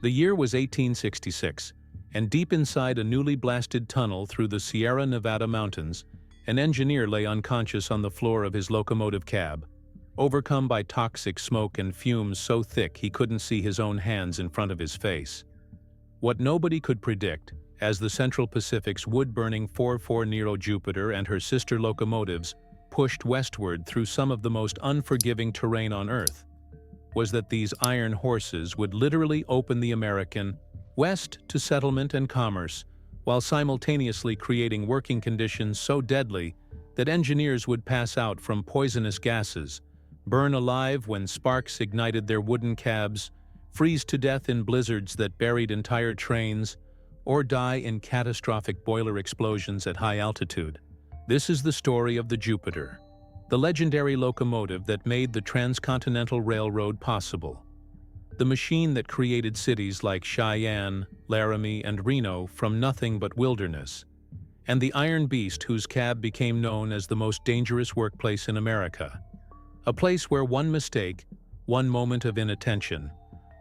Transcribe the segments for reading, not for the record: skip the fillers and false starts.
The year was 1866, and deep inside a newly blasted tunnel through the Sierra Nevada mountains, an engineer lay unconscious on the floor of his locomotive cab, overcome by toxic smoke and fumes so thick he couldn't see his own hands in front of his face. What nobody could predict, as the Central Pacific's wood-burning 4-4 Nero Jupiter and her sister locomotives pushed westward through some of the most unforgiving terrain on Earth, was that these iron horses would literally open the American West to settlement and commerce, while simultaneously creating working conditions so deadly that engineers would pass out from poisonous gases, burn alive when sparks ignited their wooden cabs, freeze to death in blizzards that buried entire trains, or die in catastrophic boiler explosions at high altitude. This is the story of the Jupiter, the legendary locomotive that made the Transcontinental Railroad possible. The machine that created cities like Cheyenne, Laramie, and Reno from nothing but wilderness, and the iron beast whose cab became known as the most dangerous workplace in America. A place where one mistake, one moment of inattention,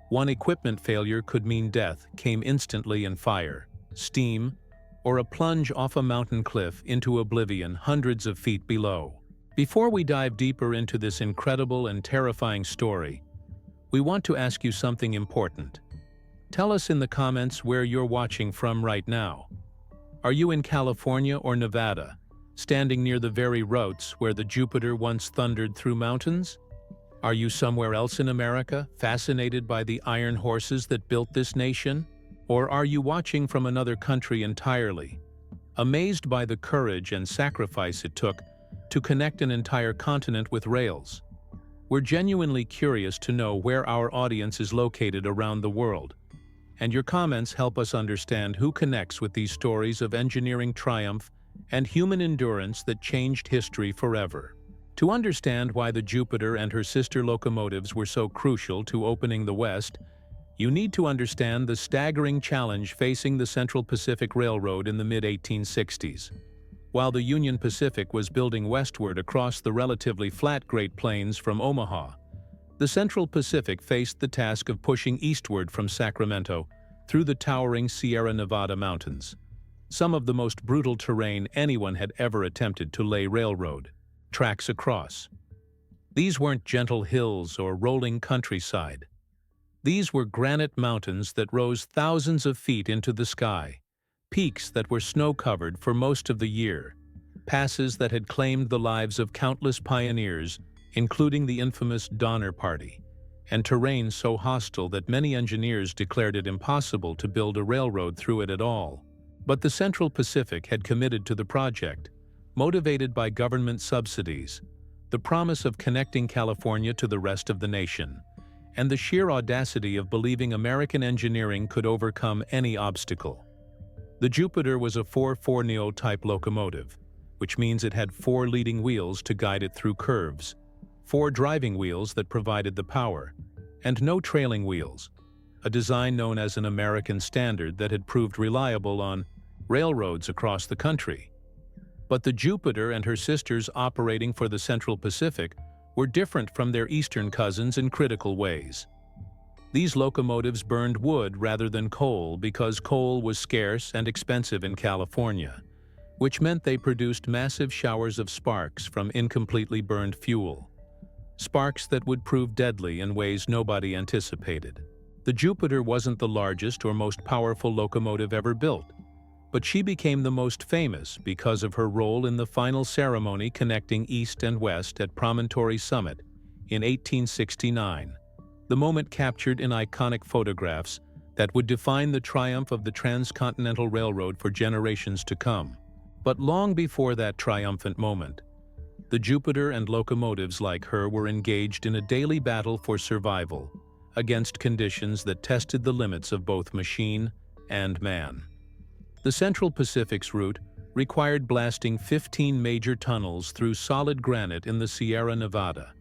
one equipment failure could mean death came instantly in fire, steam, or a plunge off a mountain cliff into oblivion hundreds of feet below. Before we dive deeper into this incredible and terrifying story, we want to ask you something important. Tell us in the comments where you're watching from right now. Are you in California or Nevada, standing near the very routes where the Jupiter once thundered through mountains? Are you somewhere else in America, fascinated by the iron horses that built this nation? Or are you watching from another country entirely, amazed by the courage and sacrifice it took to connect an entire continent with rails? We're genuinely curious to know where our audience is located around the world, and your comments help us understand who connects with these stories of engineering triumph and human endurance that changed history forever. To understand why the Jupiter and her sister locomotives were so crucial to opening the West, you need to understand the staggering challenge facing the Central Pacific Railroad in the mid-1860s. While the Union Pacific was building westward across the relatively flat Great Plains from Omaha, the Central Pacific faced the task of pushing eastward from Sacramento through the towering Sierra Nevada mountains, some of the most brutal terrain anyone had ever attempted to lay railroad tracks across. These weren't gentle hills or rolling countryside. These were granite mountains that rose thousands of feet into the sky, peaks that were snow-covered for most of the year, passes that had claimed the lives of countless pioneers, including the infamous Donner Party, and terrain so hostile that many engineers declared it impossible to build a railroad through it at all. But the Central Pacific had committed to the project, motivated by government subsidies, the promise of connecting California to the rest of the nation, and the sheer audacity of believing American engineering could overcome any obstacle. The Jupiter was a 4-4 Neo-type locomotive, which means it had 4 leading wheels to guide it through curves, 4 driving wheels that provided the power, and no trailing wheels, a design known as an American standard that had proved reliable on railroads across the country. But the Jupiter and her sisters operating for the Central Pacific were different from their eastern cousins in critical ways. These locomotives burned wood rather than coal because coal was scarce and expensive in California, which meant they produced massive showers of sparks from incompletely burned fuel. Sparks that would prove deadly in ways nobody anticipated. The Jupiter wasn't the largest or most powerful locomotive ever built, but she became the most famous because of her role in the final ceremony connecting East and West at Promontory Summit in 1869. The moment captured in iconic photographs that would define the triumph of the Transcontinental Railroad for generations to come. But long before that triumphant moment, the Jupiter and locomotives like her were engaged in a daily battle for survival against conditions that tested the limits of both machine and man. The Central Pacific's route required blasting 15 major tunnels through solid granite in the Sierra Nevada,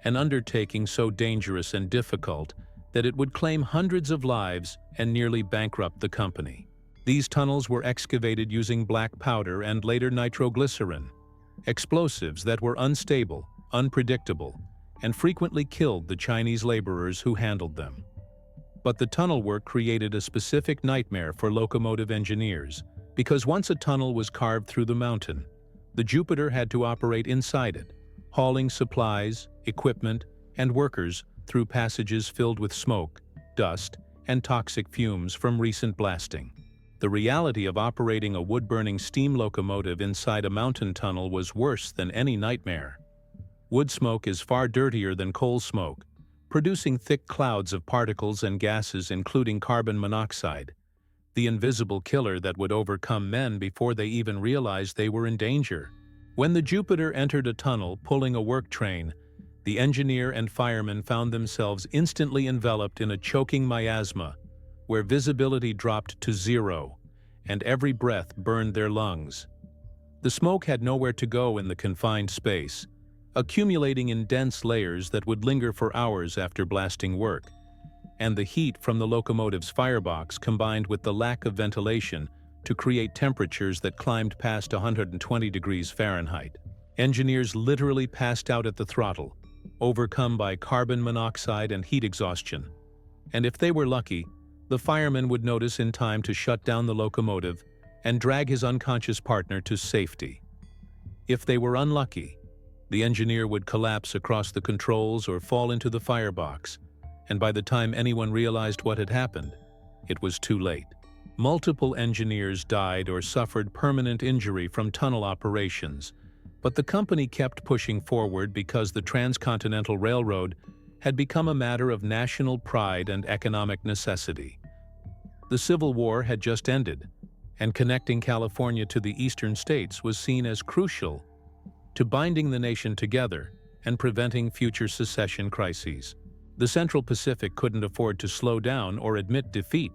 an undertaking so dangerous and difficult that it would claim hundreds of lives and nearly bankrupt the company. These tunnels were excavated using black powder and later nitroglycerin, explosives that were unstable, unpredictable, and frequently killed the Chinese laborers who handled them. But the tunnel work created a specific nightmare for locomotive engineers, because once a tunnel was carved through the mountain, the Jupiter had to operate inside it, hauling supplies, equipment, and workers through passages filled with smoke, dust, and toxic fumes from recent blasting. The reality of operating a wood-burning steam locomotive inside a mountain tunnel was worse than any nightmare. Wood smoke is far dirtier than coal smoke, producing thick clouds of particles and gases including carbon monoxide, the invisible killer that would overcome men before they even realized they were in danger. When the Jupiter entered a tunnel pulling a work train, the engineer and firemen found themselves instantly enveloped in a choking miasma, where visibility dropped to zero, and every breath burned their lungs. The smoke had nowhere to go in the confined space, accumulating in dense layers that would linger for hours after blasting work, and the heat from the locomotive's firebox combined with the lack of ventilation to create temperatures that climbed past 120 degrees Fahrenheit. Engineers literally passed out at the throttle, overcome by carbon monoxide and heat exhaustion. And if they were lucky, the fireman would notice in time to shut down the locomotive and drag his unconscious partner to safety. If they were unlucky, the engineer would collapse across the controls or fall into the firebox, and by the time anyone realized what had happened, it was too late. Multiple engineers died or suffered permanent injury from tunnel operations, but the company kept pushing forward because the Transcontinental Railroad had become a matter of national pride and economic necessity. The Civil War had just ended, and connecting California to the eastern states was seen as crucial to binding the nation together and preventing future secession crises. The Central Pacific couldn't afford to slow down or admit defeat,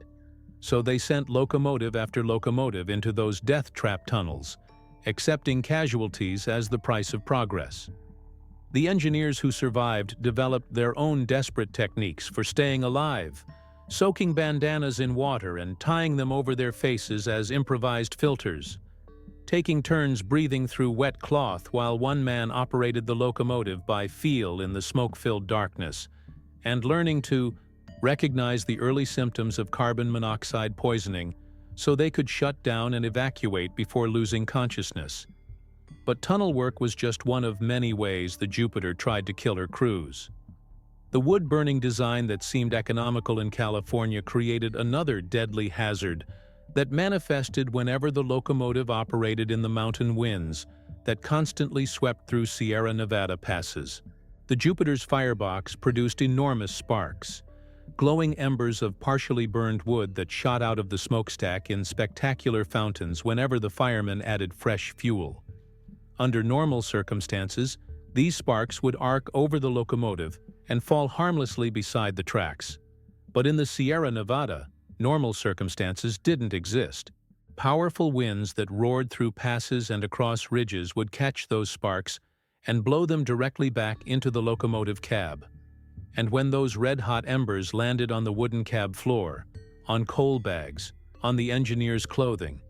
so they sent locomotive after locomotive into those death trap tunnels, accepting casualties as the price of progress. The engineers who survived developed their own desperate techniques for staying alive, soaking bandanas in water and tying them over their faces as improvised filters, taking turns breathing through wet cloth while one man operated the locomotive by feel in the smoke-filled darkness, and learning to recognize the early symptoms of carbon monoxide poisoning so they could shut down and evacuate before losing consciousness. But tunnel work was just one of many ways the Jupiter tried to kill her crews. The wood-burning design that seemed economical in California created another deadly hazard that manifested whenever the locomotive operated in the mountain winds that constantly swept through Sierra Nevada passes. The Jupiter's firebox produced enormous sparks, glowing embers of partially burned wood that shot out of the smokestack in spectacular fountains whenever the firemen added fresh fuel. Under normal circumstances, these sparks would arc over the locomotive and fall harmlessly beside the tracks. But in the Sierra Nevada, normal circumstances didn't exist. Powerful winds that roared through passes and across ridges would catch those sparks and blow them directly back into the locomotive cab. And when those red-hot embers landed on the wooden cab floor, on coal bags, on the engineer's clothing,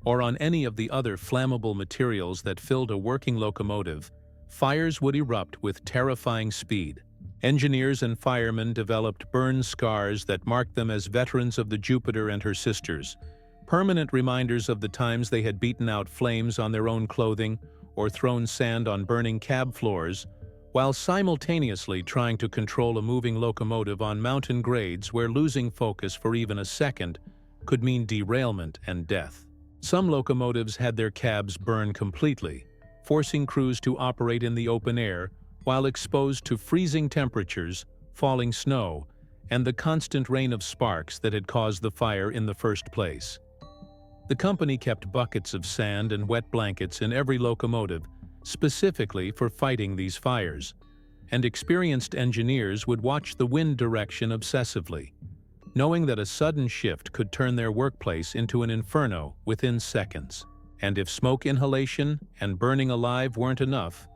or on any of the other flammable materials that filled a working locomotive, fires would erupt with terrifying speed. Engineers and firemen developed burn scars that marked them as veterans of the Jupiter and her sisters, permanent reminders of the times they had beaten out flames on their own clothing or thrown sand on burning cab floors, while simultaneously trying to control a moving locomotive on mountain grades where losing focus for even a second could mean derailment and death. Some locomotives had their cabs burn completely, forcing crews to operate in the open air while exposed to freezing temperatures, falling snow, and the constant rain of sparks that had caused the fire in the first place. The company kept buckets of sand and wet blankets in every locomotive, specifically for fighting these fires, and experienced engineers would watch the wind direction obsessively, knowing that a sudden shift could turn their workplace into an inferno within seconds. And if smoke inhalation and burning alive weren't enough,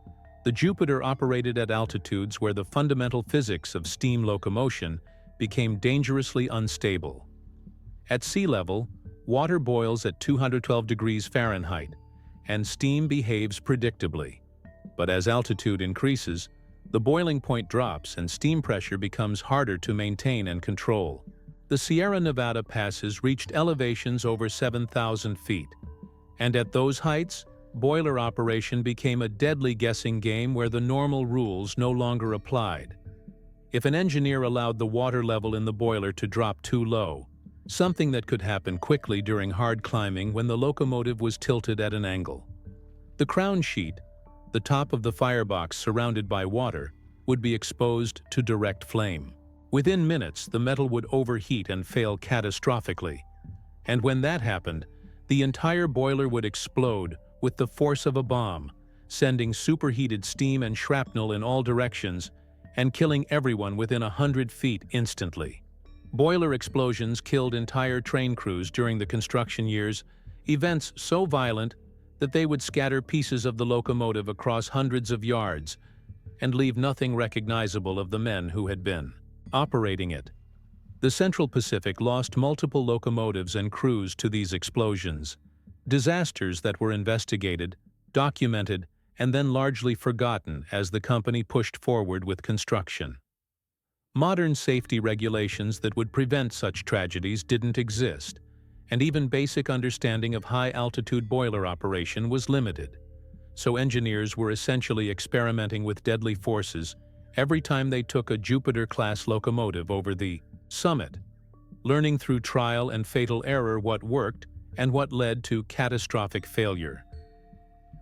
the Jupiter operated at altitudes where the fundamental physics of steam locomotion became dangerously unstable. At sea level, water boils at 212 degrees Fahrenheit, and steam behaves predictably. But as altitude increases, the boiling point drops and steam pressure becomes harder to maintain and control. The Sierra Nevada passes reached elevations over 7,000 feet, and at those heights, boiler operation became a deadly guessing game where the normal rules no longer applied. If an engineer allowed the water level in the boiler to drop too low, something that could happen quickly during hard climbing when the locomotive was tilted at an angle, the crown sheet, the top of the firebox surrounded by water, would be exposed to direct flame. Within minutes, the metal would overheat and fail catastrophically. And when that happened, the entire boiler would explode with the force of a bomb, sending superheated steam and shrapnel in all directions and killing everyone within 100 feet instantly. Boiler explosions killed entire train crews during the construction years, events so violent that they would scatter pieces of the locomotive across hundreds of yards and leave nothing recognizable of the men who had been operating it. The Central Pacific lost multiple locomotives and crews to these explosions, disasters that were investigated, documented, and then largely forgotten as the company pushed forward with construction. Modern safety regulations that would prevent such tragedies didn't exist, and even basic understanding of high-altitude boiler operation was limited. So engineers were essentially experimenting with deadly forces every time they took a Jupiter-class locomotive over the summit, learning through trial and fatal error what worked and what led to catastrophic failure.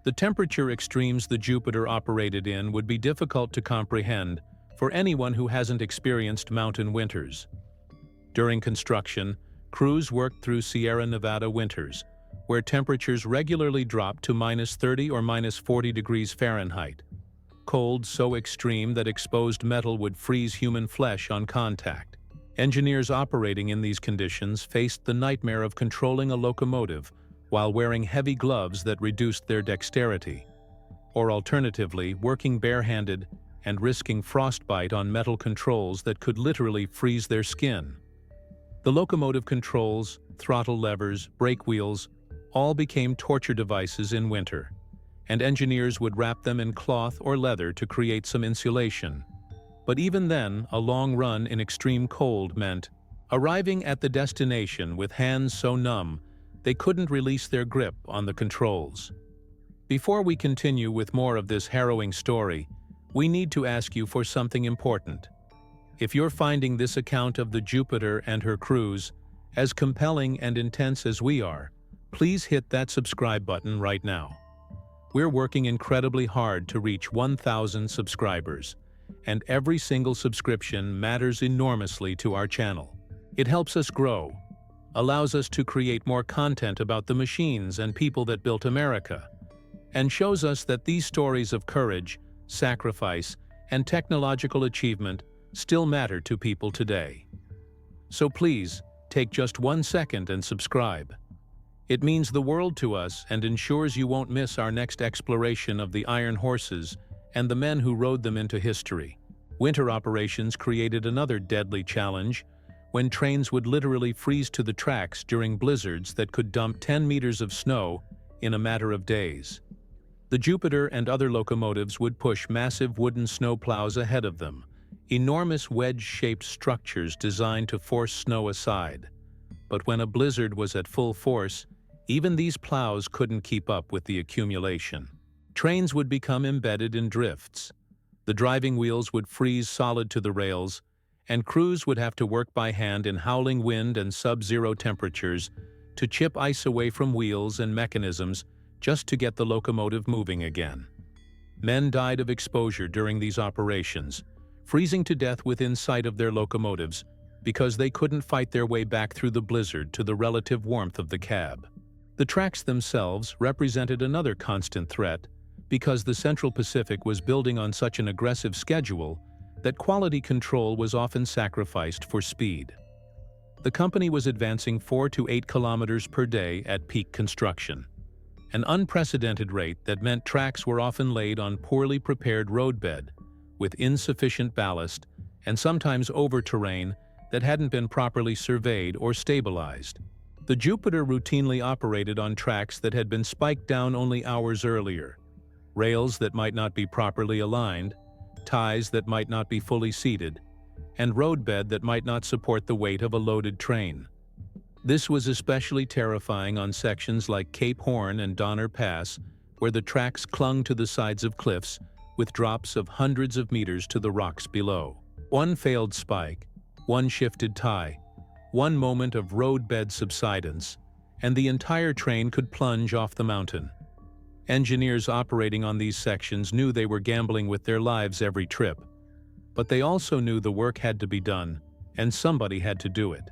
The temperature extremes the Jupiter operated in would be difficult to comprehend for anyone who hasn't experienced mountain winters. During construction, crews worked through Sierra Nevada winters, where temperatures regularly dropped to -30 or -40 degrees Fahrenheit, cold so extreme that exposed metal would freeze human flesh on contact. Engineers operating in these conditions faced the nightmare of controlling a locomotive while wearing heavy gloves that reduced their dexterity, or alternatively, working barehanded and risking frostbite on metal controls that could literally freeze their skin. The locomotive controls, throttle levers, brake wheels, all became torture devices in winter, and engineers would wrap them in cloth or leather to create some insulation. But even then, a long run in extreme cold meant arriving at the destination with hands so numb they couldn't release their grip on the controls. Before we continue with more of this harrowing story, we need to ask you for something important. If you're finding this account of the Jupiter and her crews as compelling and intense as we are, please hit that subscribe button right now. We're working incredibly hard to reach 1,000 subscribers, and every single subscription matters enormously to our channel. It helps us grow, allows us to create more content about the machines and people that built America, and shows us that these stories of courage, sacrifice, and technological achievement still matter to people today. So please, take just 1 second and subscribe. It means the world to us and ensures you won't miss our next exploration of the iron horses and the men who rode them into history. Winter operations created another deadly challenge when trains would literally freeze to the tracks during blizzards that could dump 10 meters of snow in a matter of days. The Jupiter and other locomotives would push massive wooden snowplows ahead of them, enormous wedge-shaped structures designed to force snow aside. But when a blizzard was at full force, even these plows couldn't keep up with the accumulation. Trains would become embedded in drifts. The driving wheels would freeze solid to the rails, and crews would have to work by hand in howling wind and sub-zero temperatures to chip ice away from wheels and mechanisms just to get the locomotive moving again. Men died of exposure during these operations, freezing to death within sight of their locomotives because they couldn't fight their way back through the blizzard to the relative warmth of the cab. The tracks themselves represented another constant threat because the Central Pacific was building on such an aggressive schedule that quality control was often sacrificed for speed. The company was advancing 4 to 8 kilometers per day at peak construction, an unprecedented rate that meant tracks were often laid on poorly prepared roadbed with insufficient ballast and sometimes over terrain that hadn't been properly surveyed or stabilized. The Jupiter routinely operated on tracks that had been spiked down only hours earlier, rails that might not be properly aligned, ties that might not be fully seated, and roadbed that might not support the weight of a loaded train. This was especially terrifying on sections like Cape Horn and Donner Pass, where the tracks clung to the sides of cliffs, with drops of hundreds of meters to the rocks below. One failed spike, one shifted tie, one moment of roadbed subsidence, and the entire train could plunge off the mountain. Engineers operating on these sections knew they were gambling with their lives every trip, but they also knew the work had to be done, and somebody had to do it.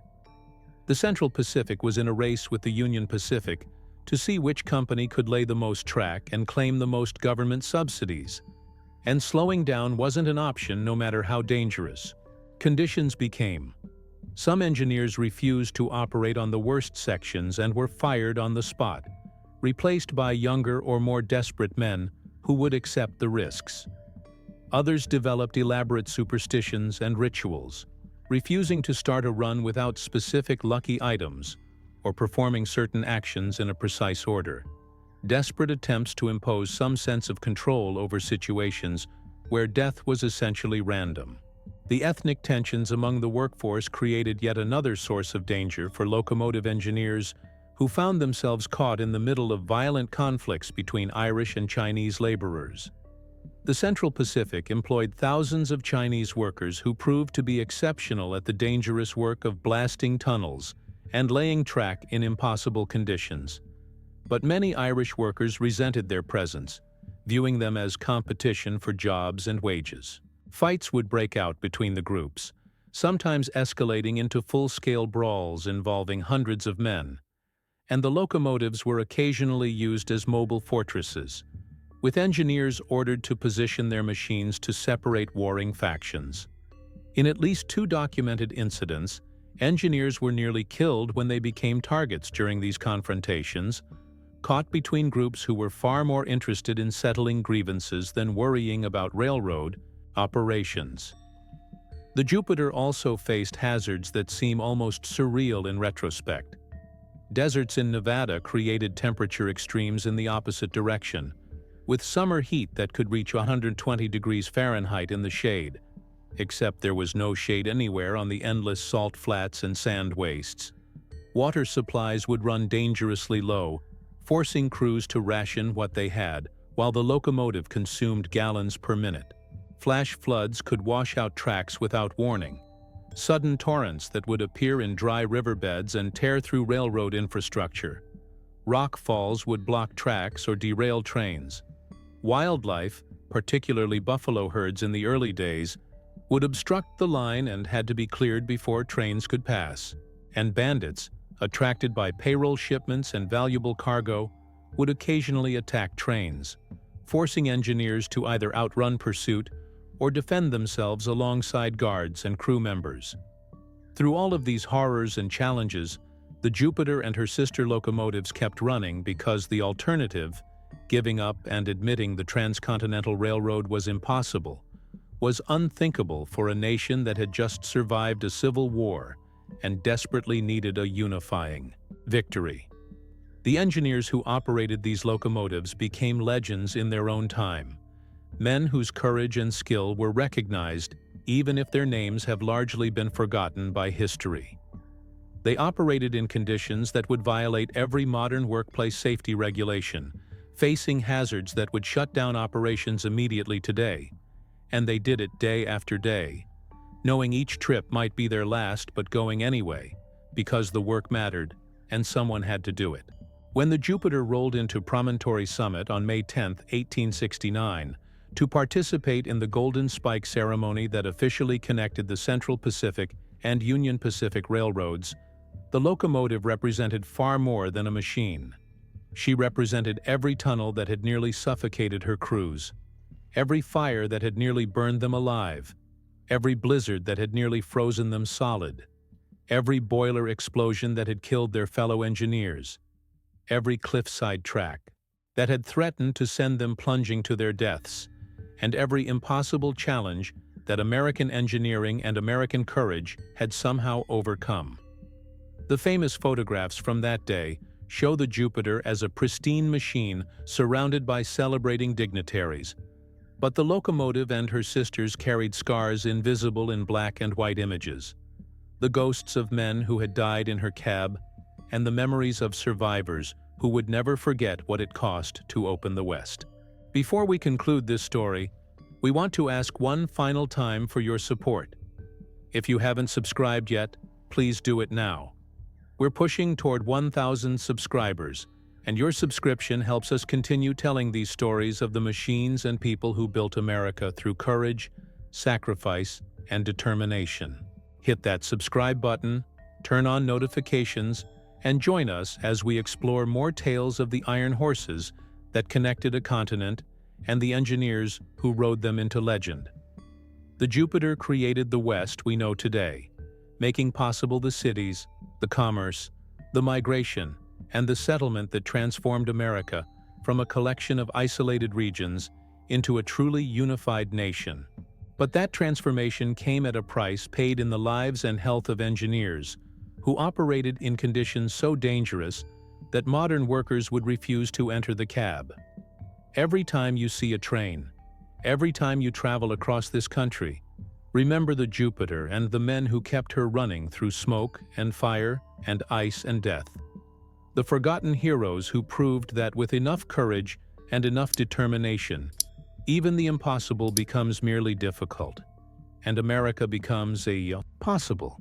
The Central Pacific was in a race with the Union Pacific to see which company could lay the most track and claim the most government subsidies. And slowing down wasn't an option, no matter how dangerous. Conditions became. Some engineers refused to operate on the worst sections and were fired on the spot, replaced by younger or more desperate men who would accept the risks. Others developed elaborate superstitions and rituals, refusing to start a run without specific lucky items or performing certain actions in a precise order. Desperate attempts to impose some sense of control over situations where death was essentially random. The ethnic tensions among the workforce created yet another source of danger for locomotive engineers who found themselves caught in the middle of violent conflicts between Irish and Chinese laborers. The Central Pacific employed thousands of Chinese workers who proved to be exceptional at the dangerous work of blasting tunnels and laying track in impossible conditions. But many Irish workers resented their presence, viewing them as competition for jobs and wages. Fights would break out between the groups, sometimes escalating into full-scale brawls involving hundreds of men. And the locomotives were occasionally used as mobile fortresses, with engineers ordered to position their machines to separate warring factions. In at least 2 documented incidents, engineers were nearly killed when they became targets during these confrontations, caught between groups who were far more interested in settling grievances than worrying about railroad operations. The Jupiter also faced hazards that seem almost surreal in retrospect. Deserts in Nevada created temperature extremes in the opposite direction, with summer heat that could reach 120 degrees Fahrenheit in the shade, except there was no shade anywhere on the endless salt flats and sand wastes. Water supplies would run dangerously low, forcing crews to ration what they had, while the locomotive consumed gallons per minute. Flash floods could wash out tracks without warning. Sudden torrents that would appear in dry riverbeds and tear through railroad infrastructure. Rock falls would block tracks or derail trains. Wildlife, particularly buffalo herds in the early days, would obstruct the line and had to be cleared before trains could pass. And bandits, attracted by payroll shipments and valuable cargo, would occasionally attack trains, forcing engineers to either outrun pursuit or defend themselves alongside guards and crew members. Through all of these horrors and challenges, the Jupiter and her sister locomotives kept running because the alternative, giving up and admitting the Transcontinental Railroad was impossible, was unthinkable for a nation that had just survived a civil war and desperately needed a unifying victory. The engineers who operated these locomotives became legends in their own time, men whose courage and skill were recognized even if their names have largely been forgotten by history. They operated in conditions that would violate every modern workplace safety regulation, facing hazards that would shut down operations immediately today. And they did it day after day, knowing each trip might be their last but going anyway, because the work mattered and someone had to do it. When the Jupiter rolled into Promontory Summit on May 10, 1869, to participate in the Golden Spike ceremony that officially connected the Central Pacific and Union Pacific Railroads, the locomotive represented far more than a machine. She represented every tunnel that had nearly suffocated her crews, every fire that had nearly burned them alive, every blizzard that had nearly frozen them solid, every boiler explosion that had killed their fellow engineers, every cliffside track that had threatened to send them plunging to their deaths, and every impossible challenge that American engineering and American courage had somehow overcome. The famous photographs from that day show the Jupiter as a pristine machine surrounded by celebrating dignitaries, But the locomotive and her sisters carried scars invisible in black and white images, the ghosts of men who had died in her cab, and the memories of survivors who would never forget what it cost to open the West. Before we conclude this story, we want to ask one final time for your support. If you haven't subscribed yet, please do it now. We're pushing toward 1,000 subscribers, and your subscription helps us continue telling these stories of the machines and people who built America through courage, sacrifice, and determination. Hit that subscribe button, turn on notifications, and join us as we explore more tales of the iron horses that connected a continent and the engineers who rode them into legend. The Jupiter created the West we know today, making possible the cities, the commerce, the migration, and the settlement that transformed America from a collection of isolated regions into a truly unified nation. But that transformation came at a price paid in the lives and health of engineers who operated in conditions so dangerous that modern workers would refuse to enter the cab. Every time you see a train, every time you travel across this country, remember the Jupiter and the men who kept her running through smoke and fire and ice and death. The forgotten heroes who proved that with enough courage and enough determination, even the impossible becomes merely difficult, and America becomes possible.